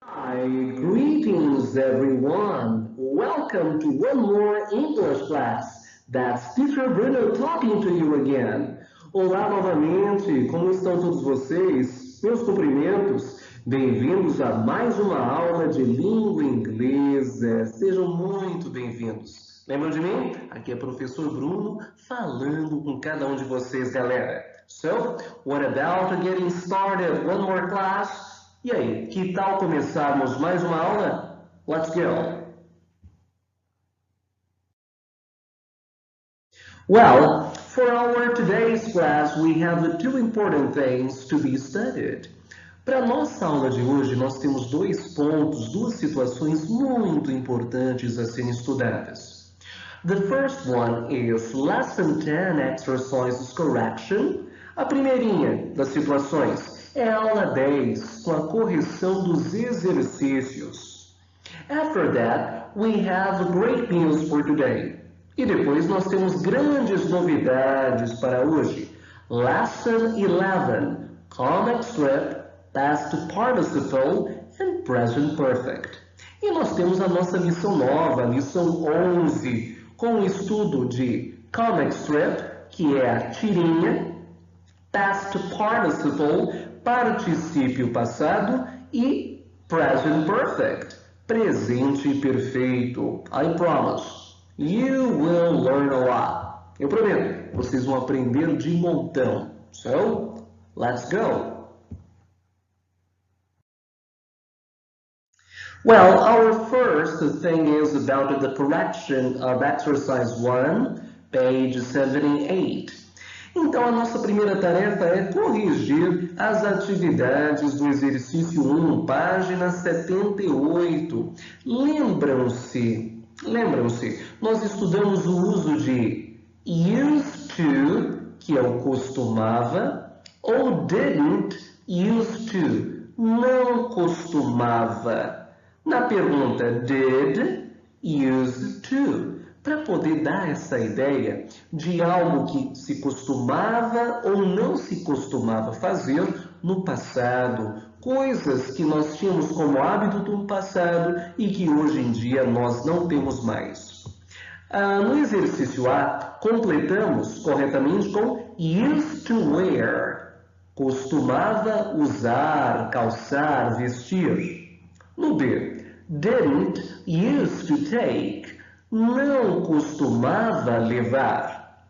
Hi, greetings everyone. Welcome to one more English class. That's Teacher Bruno talking to you again. Olá novamente, como estão todos vocês? Meus cumprimentos. Bem-vindos a mais uma aula de língua inglesa. Sejam muito bem-vindos. Lembram de mim? Aqui é o professor Bruno falando com cada um de vocês, galera. So, what about getting started? One more class? E aí, que tal começarmos mais uma aula? Let's go! Well, for our today's class, we have two important things to be studied. Para a nossa aula de hoje, nós temos dois pontos, duas situações muito importantes a serem estudadas. The first one is Lesson 10 Exercises Correction. A primeirinha das situações é a aula 10, com a correção dos exercícios. After that, we have great news for today. E depois nós temos grandes novidades para hoje. Lesson 11, Comic Strip, Past Participle and Present Perfect. E nós temos a nossa lição nova, a lição 11, com o estudo de Comic Strip, que é a tirinha, Past Participle, particípio passado, e Present Perfect, presente perfeito. I promise, you will learn a lot. Eu prometo, vocês vão aprender de montão. So, let's go. Well, our first thing is about the correction of exercise 1, page 78. Então, a nossa primeira tarefa é corrigir as atividades do exercício 1, página 78. Lembram-se, nós estudamos o uso de used to, que é o costumava, ou didn't used to, não costumava. Na pergunta did, used to, para poder dar essa ideia de algo que se costumava ou não se costumava fazer no passado, coisas que nós tínhamos como hábito no passado e que hoje em dia nós não temos mais. No exercício A, completamos corretamente com used to wear, costumava usar, calçar, vestir. No B, didn't used to take, não costumava levar.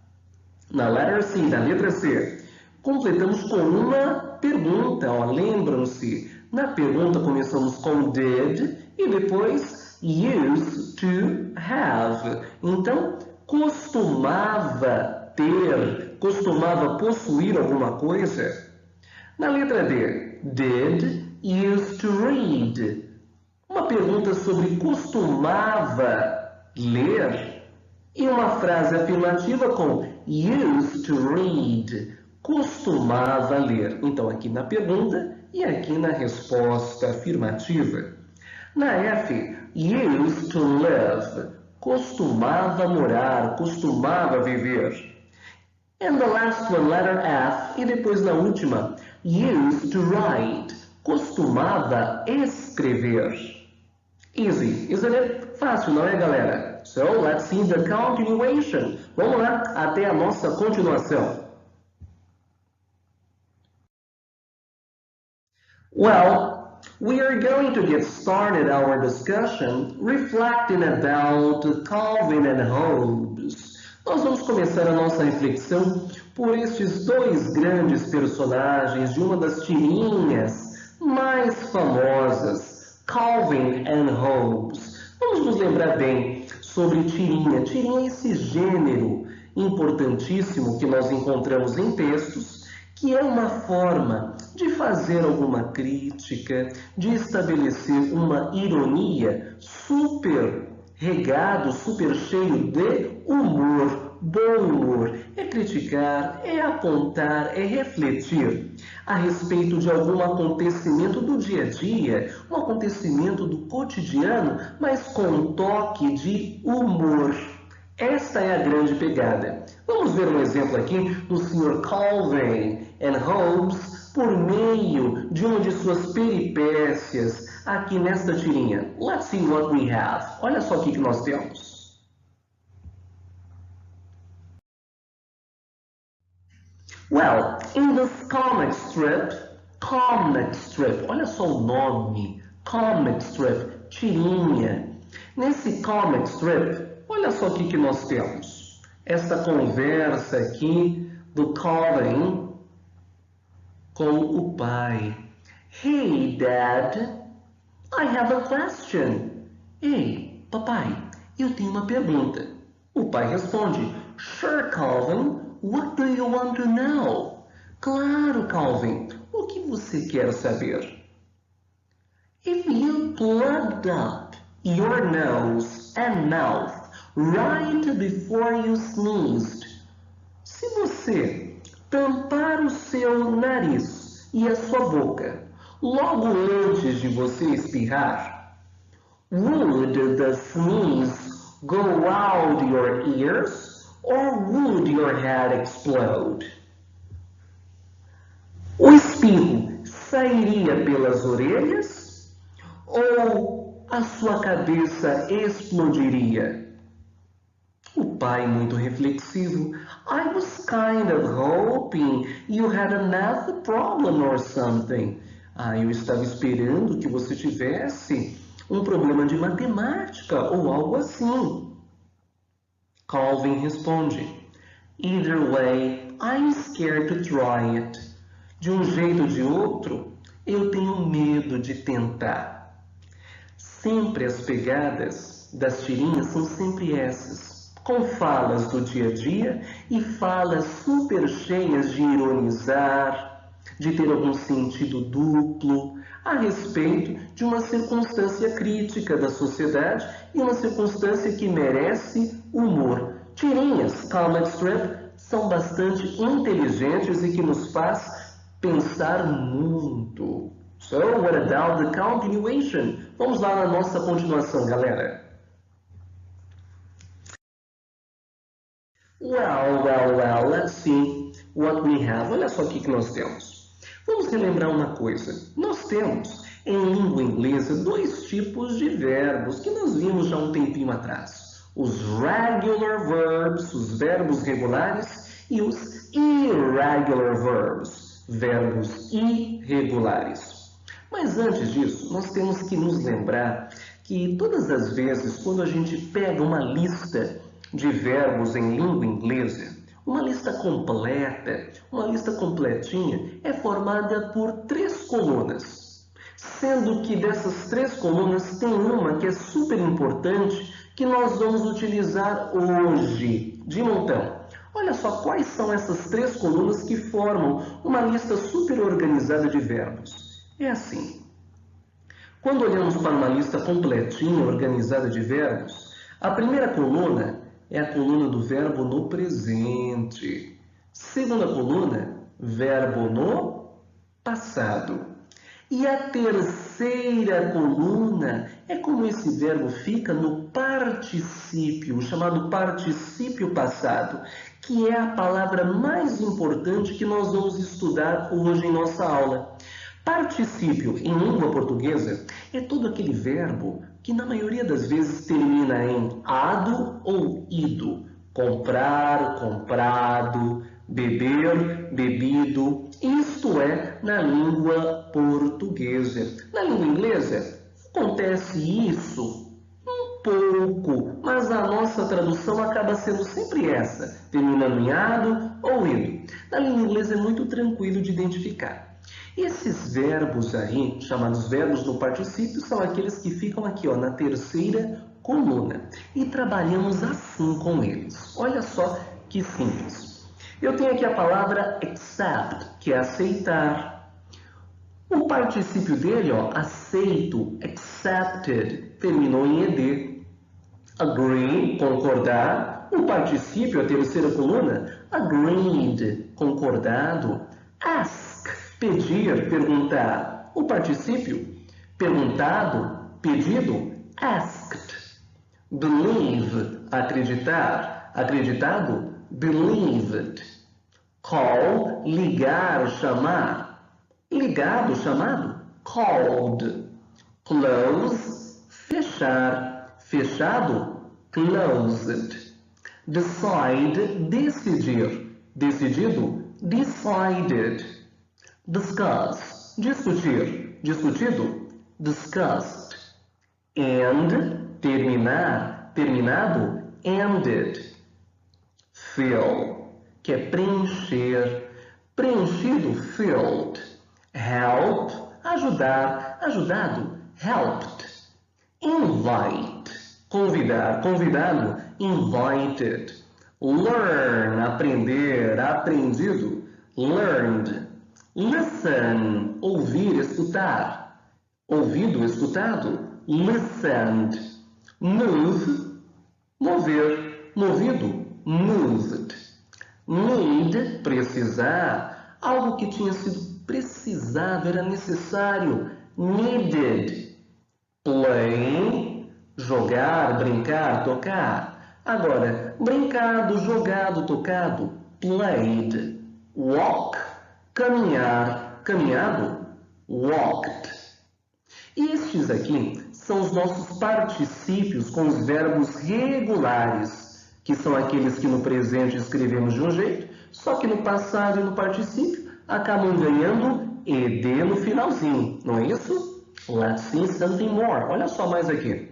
Na letra C, completamos com uma pergunta. Lembram-se? Na pergunta começamos com did e depois used to have. Então, costumava ter, costumava possuir alguma coisa. Na letra D, did used to read. Uma pergunta sobre costumava ler, e uma frase afirmativa com used to read, costumava ler. Então, aqui na pergunta e aqui na resposta afirmativa. Na F, used to live, costumava morar, costumava viver. And the last one, letter F, e depois na última, used to write, costumava escrever. Easy, isn't it? Fácil, não é, galera? So, let's see the continuation. Vamos lá, até a nossa continuação. Well, we are going to get started our discussion reflecting about Calvin and Hobbes. Nós vamos começar a nossa reflexão por estes dois grandes personagens de uma das tirinhas mais famosas, Calvin and Hobbes. Vamos nos lembrar bem sobre tirinha. Tirinha é esse gênero importantíssimo que nós encontramos em textos, que é uma forma de fazer alguma crítica, de estabelecer uma ironia super regado, super cheio de humor. Bom humor é criticar, é apontar, é refletir a respeito de algum acontecimento do dia a dia, um acontecimento do cotidiano, mas com um toque de humor. Esta é a grande pegada. Vamos ver um exemplo aqui do Sr. Calvin and Hobbes por meio de uma de suas peripécias aqui nesta tirinha. Let's see what we have. Olha só o que nós temos. Well, in this comic strip, olha só o nome, comic strip, tirinha. Nesse comic strip, olha só o que nós temos. Esta conversa aqui do Calvin com o pai. Hey, Dad, I have a question. Ei, papai, eu tenho uma pergunta. O pai responde, Sure, Calvin, what do you want to know? Claro, Calvin, o que você quer saber? If you plugged up your nose and mouth right before you sneezed, se você tampar o seu nariz e a sua boca logo antes de você espirrar, would the sneeze go out your ears or would your head explode? O espirro sairia pelas orelhas ou a sua cabeça explodiria? O pai, muito reflexivo, I was kind of hoping you had a math problem or something. Eu estava esperando que você tivesse um problema de matemática ou algo assim. Calvin responde, Either way, I'm scared to try it. De um jeito ou de outro, eu tenho medo de tentar. Sempre as pegadas das tirinhas são sempre essas, com falas do dia a dia e falas super cheias de ironizar, de ter algum sentido duplo, a respeito de uma circunstância crítica da sociedade e uma circunstância que merece humor. Tirinhas, comic strip, são bastante inteligentes e que nos faz pensar muito. So, what about the continuation? Vamos lá na nossa continuação, galera. Well, let's see what we have. Olha só o que nós temos. Vamos relembrar uma coisa. Nós temos, em língua inglesa, dois tipos de verbos que nós vimos já um tempinho atrás. Os regular verbs, os verbos regulares, e os irregular verbs, verbos irregulares. Mas antes disso, nós temos que nos lembrar que todas as vezes, quando a gente pega uma lista de verbos em língua inglesa, uma lista completa, uma lista completinha, é formada por 3 colunas. Sendo que dessas 3 colunas tem uma que é super importante, que nós vamos utilizar hoje, de montão. Olha só quais são essas 3 colunas que formam uma lista super organizada de verbos. É assim. Quando olhamos para uma lista completinha, organizada de verbos, a primeira coluna é a coluna do verbo no presente. Segunda coluna, verbo no passado. E a terceira coluna é como esse verbo fica no particípio, chamado particípio passado, que é a palavra mais importante que nós vamos estudar hoje em nossa aula. Particípio, em língua portuguesa, é todo aquele verbo que na maioria das vezes termina em ado ou ido. Comprar, comprado, beber, bebido. Isto é na língua portuguesa. Na língua inglesa, acontece isso um pouco, mas a nossa tradução acaba sendo sempre essa, terminando em ado ou ido. Na língua inglesa é muito tranquilo de identificar. Esses verbos aí, chamados verbos no particípio, são aqueles que ficam aqui, ó, na terceira coluna. E trabalhamos assim com eles. Olha só que simples. Eu tenho aqui a palavra accept, que é aceitar. O particípio dele, ó, aceito, accepted, terminou em ed. Agree, concordar. O particípio, a terceira coluna, agreed, concordado. Ask, pedir, perguntar. O particípio, perguntado, pedido, asked. Believe, acreditar. Acreditado, believed. Call, ligar, chamar. ligado, chamado called. Close, fechar, fechado, closed. Decide, decidir, decidido, decided. Discuss, discutir, discutido, discussed. End, terminar, terminado, ended. Fill, que é preencher, preenchido, filled. Help, ajudar, ajudado, helped. Invite, convidar, convidado, invited. Learn, aprender, aprendido, learned. Listen, ouvir, escutar, ouvido, escutado, listened. Move, mover, movido, moved. Need, precisar, algo que tinha sido precisado, era necessário, needed. Play, jogar, brincar, tocar. Agora, brincado, jogado, tocado, played. Walk, caminhar, caminhado, walked. E estes aqui são os nossos particípios com os verbos regulares, que são aqueles que no presente escrevemos de um jeito, só que no passado e no particípio acabam ganhando ed no finalzinho, não é isso? Let's see something more. Olha só mais aqui.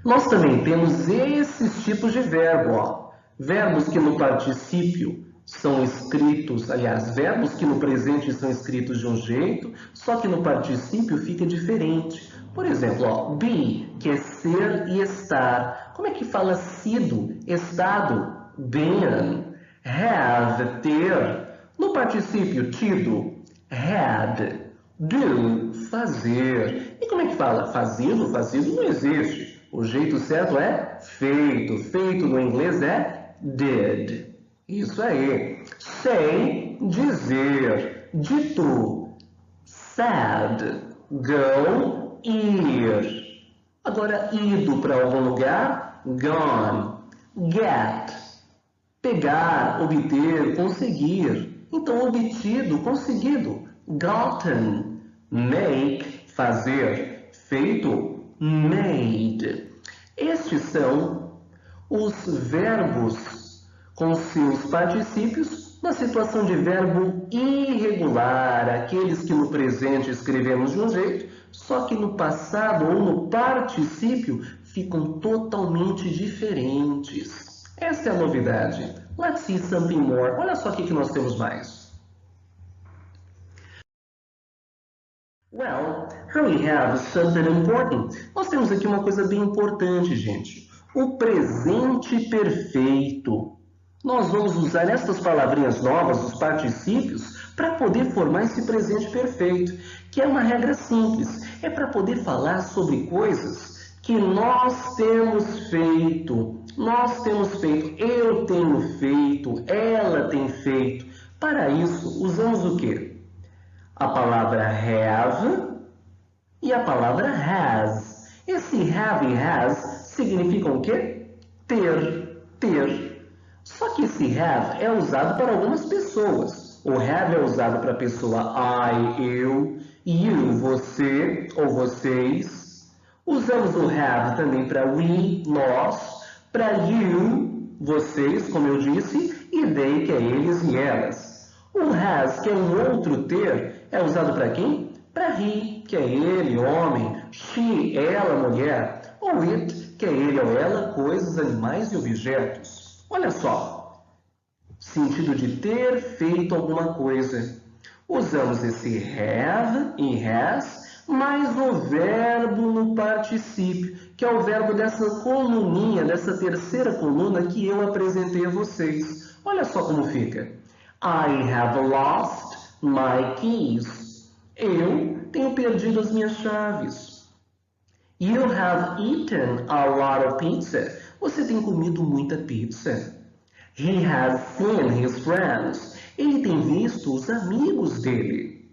Nós também temos esses tipos de verbo, ó. Verbos que no particípio são escritos, aliás, verbos que no presente são escritos de um jeito, só que no particípio fica diferente. Por exemplo, ó, be, que é ser e estar. Como é que fala sido, estado? Been. Have, ter. No particípio, tido. Had. Do, fazer. E como é que fala? Fazido? Fazido não existe. O jeito certo é feito. Feito no inglês é did. Isso aí. Say, dizer. Dito. Said. Go, ir. Agora, ido para algum lugar. Gone. Get. Pegar, obter, conseguir. Então, obtido, conseguido. Gotten. Make, fazer. Feito, made. Estes são os verbos com seus particípios na situação de verbo irregular, aqueles que no presente escrevemos de um jeito, só que no passado ou no particípio ficam totalmente diferentes. Essa é a novidade. Let's see something more. Olha só o que nós temos mais. Well, here we have something important. Nós temos aqui uma coisa bem importante, gente. O presente perfeito. Nós vamos usar essas palavrinhas novas, os particípios, para poder formar esse presente perfeito, que é uma regra simples. É para poder falar sobre coisas que nós temos feito. Nós temos feito, eu tenho feito, ela tem feito. Para isso, usamos o quê? A palavra have e a palavra has. Esse have e has significam o quê? Ter, ter. Só que esse have é usado para algumas pessoas. O have é usado para a pessoa I, eu, you, você ou vocês. Usamos o have também para we, nós, para you, vocês, como eu disse, e they, que é eles e elas. O has, que é um outro ter, é usado para quem? Para he, que é ele, homem, she, ela, mulher, ou it, que é ele ou ela, coisas, animais e objetos. Olha só, sentido de ter feito alguma coisa. Usamos esse have e has, mais o verbo no particípio, que é o verbo dessa coluninha, dessa terceira coluna que eu apresentei a vocês. Olha só como fica. I have lost my keys. Eu tenho perdido as minhas chaves. You have eaten a lot of pizza. Você tem comido muita pizza. He has seen his friends. Ele tem visto os amigos dele.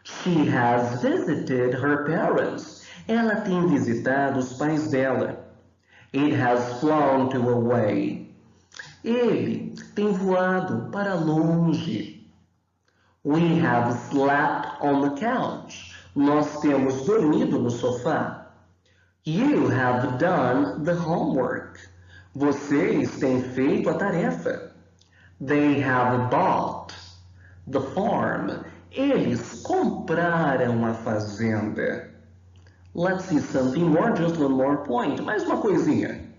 She has visited her parents. Ela tem visitado os pais dela. It has flown to away. Ele tem voado para longe. We have slept on the couch. Nós temos dormido no sofá. You have done the homework. Vocês têm feito a tarefa. They have bought the farm. Eles compraram a fazenda. Let's see something more, just one more point. Mais uma coisinha.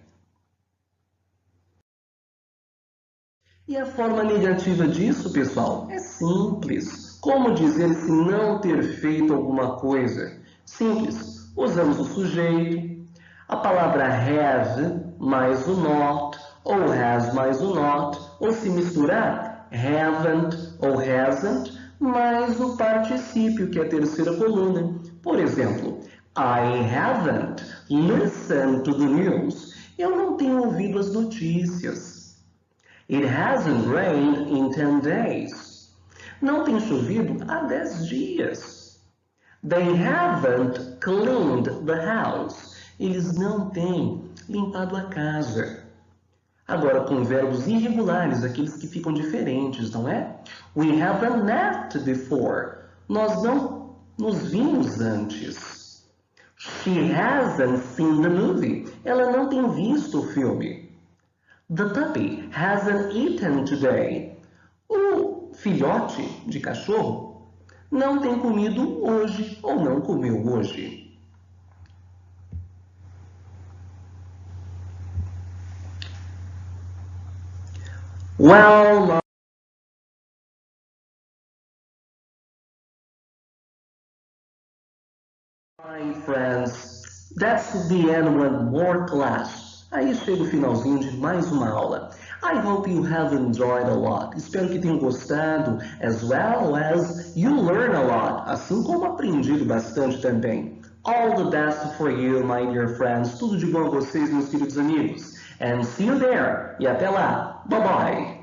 E a forma negativa disso, pessoal, é simples. Como dizer se não ter feito alguma coisa? Simples. Usamos o sujeito, a palavra have mais o not, ou has mais o not, ou se misturar, haven't ou hasn't, mais o particípio, que é a terceira coluna. Por exemplo, I haven't listened to the news. Eu não tenho ouvido as notícias. It hasn't rained in 10 days. Não tem chovido há 10 dias. They haven't cleaned the house. Eles não têm limpado a casa. Agora, com verbos irregulares, aqueles que ficam diferentes, não é? We haven't met before. Nós não nos vimos antes. She hasn't seen the movie. Ela não tem visto o filme. The puppy hasn't eaten today. O filhote de cachorro não tem comido hoje ou não comeu hoje. Well, my friends, that's the end of one more class. Aí chega o finalzinho de mais uma aula. I hope you have enjoyed a lot. Espero que tenham gostado, as well as you learn a lot, assim como aprendido bastante também. All the best for you, my dear friends. Tudo de bom a vocês, meus queridos amigos. And see you there. E até lá. Bye bye.